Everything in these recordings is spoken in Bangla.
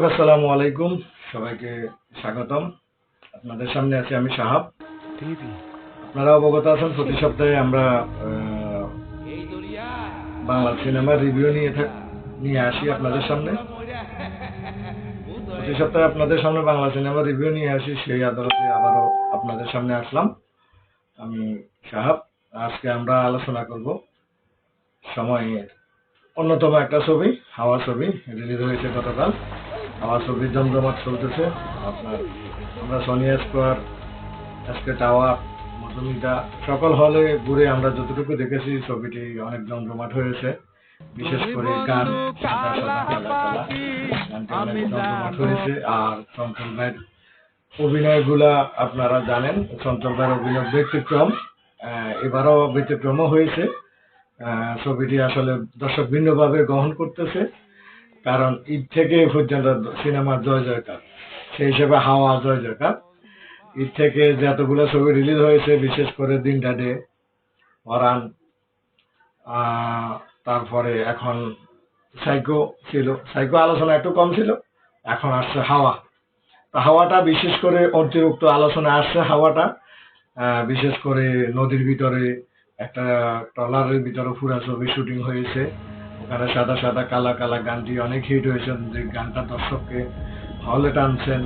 আসসালামু আলাইকুম, সবাইকে স্বাগতম। আপনাদের সামনে আছি আমি সাহাব। আপনারা অবগত আছেন প্রতি সপ্তাহে আমরা বাংলা সিনেমার রিভিউ নিয়ে আসি আপনাদের সামনে। প্রতি সপ্তাহে আপনাদের সামনে বাংলা সিনেমার রিভিউ নিয়ে আসি, সেই আদালতে আবারও আপনাদের সামনে আসলাম আমি সাহাব। আজকে আমরা আলোচনা করব সময়ের অন্যতম একটা ছবি, হাওয়া ছবি রিলিজ হয়েছে গতকাল। হাওয়া ছবির জমজমাট চলতেছে। আমরা Sonia square, SK tower, Madhumita সকল হলে ঘুরে আমরা যতটুকু দেখেছি ছবিটি অনেক জমজমাট হয়েছে। বিশেষ করে গান সাদা সাদা কালা কালা গানটি অনেক জমজমাট হয়েছে। আর চঞ্চল ভাইয়ের অভিনয়গুলা আপনারা জানেন, চঞ্চল ভাইয়ের অভিনয় ব্যতিক্রম, এবারও ব্যতিক্রমও হয়েছে। ছবিটি আসলে দর্শক ভিন্নভাবে গ্রহণ করতেছে, কারণ ঈদ থেকে পর্যন্ত সিনেমার জয় জয়কার, সেই হিসেবে হাওয়া জয় জয়কার। ঈদ থেকে যতগুলো ছবি রিলিজ হয়েছে, বিশেষ করে দিনটা ডে, ওরান, তারপরে এখন সাইকো ছিল, সাইকো আলোচনা একটু কম ছিল, এখন আসছে হাওয়া। হাওয়াটা বিশেষ করে অতিরিক্ত আলোচনা আসছে। হাওয়াটা বিশেষ করে নদীর ভিতরে একটা ট্রলারের ভিতরে পুরা ছবি শুটিং হয়েছে। ওখানে সাদা সাদা কালা কালা গানটি অনেক হিট হয়েছে, যে গানটা দর্শককে হলে টানছেন।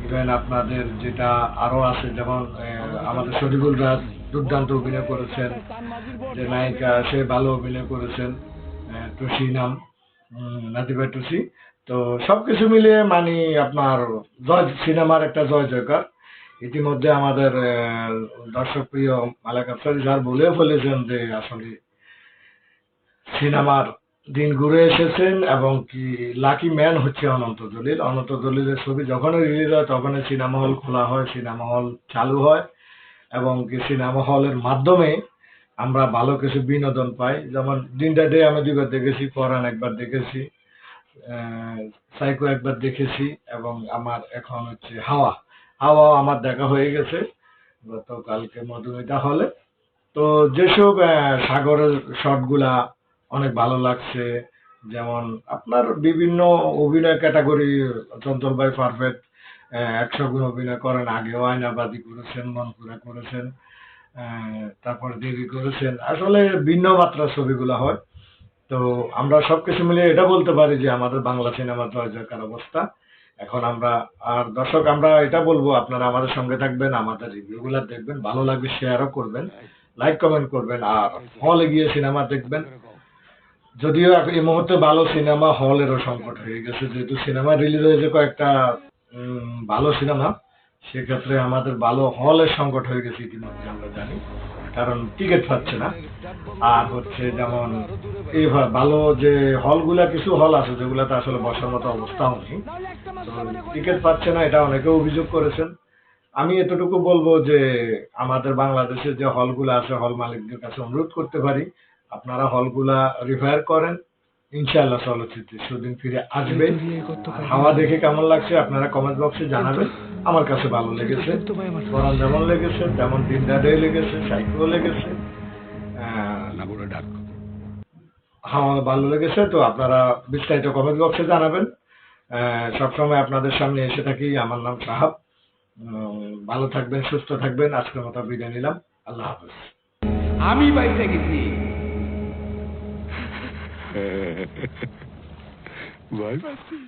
ইভেন আপনাদের যেটা আরো আছে, যেমন আমাদের শরীফুল রাজ দুর্দান্ত অভিনয় করেছেন, যে নায়িকা সে ভালো অভিনয় করেছেন, টুসি নাম, নাদিবা টুসি। তো সবকিছু মিলিয়ে মানে আপনার সিনেমার একটা জয় জয়কার। ইতিমধ্যে আমাদের দর্শক প্রিয় মালেক আফসারি স্যার বলেও ফেলেছেন যে আসলে সিনেমার দিন ঘুরে এসেছেন, এবং কি লাকি ম্যান হচ্ছে অনন্ত জলিল। অনন্ত জলিলের ছবি যখনই রিলিজ হয় তখনই সিনেমা হল খোলা হয়, সিনেমা হল চালু হয়, এবং কি সিনেমা হলের মাধ্যমে আমরা ভালো কিছু বিনোদন পাই। যেমন দিনটা ডে আমি দুবার দেখেছি, পরান একবার দেখেছি, সাইকো একবার দেখেছি, এবং আমার এখন হচ্ছে হাওয়া। হাওয়া আমার দেখা হয়ে গেছে গতকালকে মধুমিতা হলে। তো যেসব সাগরের শটগুলা অনেক ভালো লাগছে, যেমন আপনার বিভিন্ন অভিনয় ক্যাটাগরি, চঞ্চল ভাই পারফেক্ট 100 গুণ অভিনয় করেন। আগেও আয়নাবাদী করেছেন, মনপুরা করেছেন, তারপর দেবী করেছেন। আসলে ভিন্ন মাত্রার ছবিগুলো হয়। তো আমরা সবকিছু মিলিয়ে এটা বলতে পারি যে আমাদের বাংলা সিনেমার জয় জয়কার অবস্থা। এখন আমরা আর দর্শক আমরা এটা বলবো, আপনারা আমাদের সঙ্গে থাকবেন, আমাদের রিভিউ গুলা দেখবেন, ভালো লাগবে শেয়ারও করবেন, লাইক কমেন্ট করবেন, আর হলে গিয়ে সিনেমা দেখবেন। যদিও এই মুহূর্তে ভালো সিনেমা হলেরও সংকট হয়ে গেছে, যেহেতু সিনেমা রিলিজ হয়েছে কয়েকটা ভালো সিনেমা, সেক্ষেত্রে আমাদের ভালো হলের সংকট হয়ে গেছে ইতিমধ্যে আমরা জানি, কারণ টিকিট পাচ্ছে না। আর হচ্ছে যেমন এই ভালো যে হলগুলা, কিছু হল আছে যেগুলাতে আসলে বসার মতো অবস্থাও নেই, তো টিকিট পাচ্ছে না, এটা অনেকে অভিযোগ করেছেন। আমি এতটুকু বলবো যে আমাদের বাংলাদেশে যে হলগুলো আছে, হল মালিকদের কাছে অনুরোধ করতে পারি, আপনারা হলগুলা রিফায়ার করেন। ইনশাআল্লাহ চলচ্চিত্র সুদিন ফিরে আসবে। হাওয়া দেখে কেমন লাগছে আপনারা কমেন্ট বক্সে জানাবেন। আমার কাছে ভালো লেগেছে, কোরআন যেমন লেগেছে তেমন দিনটা ডে লেগেছে, সাইকেল লেগেছে, হাওয়া ভালো লেগেছে। তো আপনারা বিস্তারিত কমেন্ট বক্সে জানাবেন। সবসময় আপনাদের সামনে এসে থাকি। আমার নাম সাহাব। ভালো থাকবেন, সুস্থ থাকবেন। আজকের মতো বিদায় নিলাম। আল্লাহ হাফেজ। আমি বাইরে গেছি। Bye bye.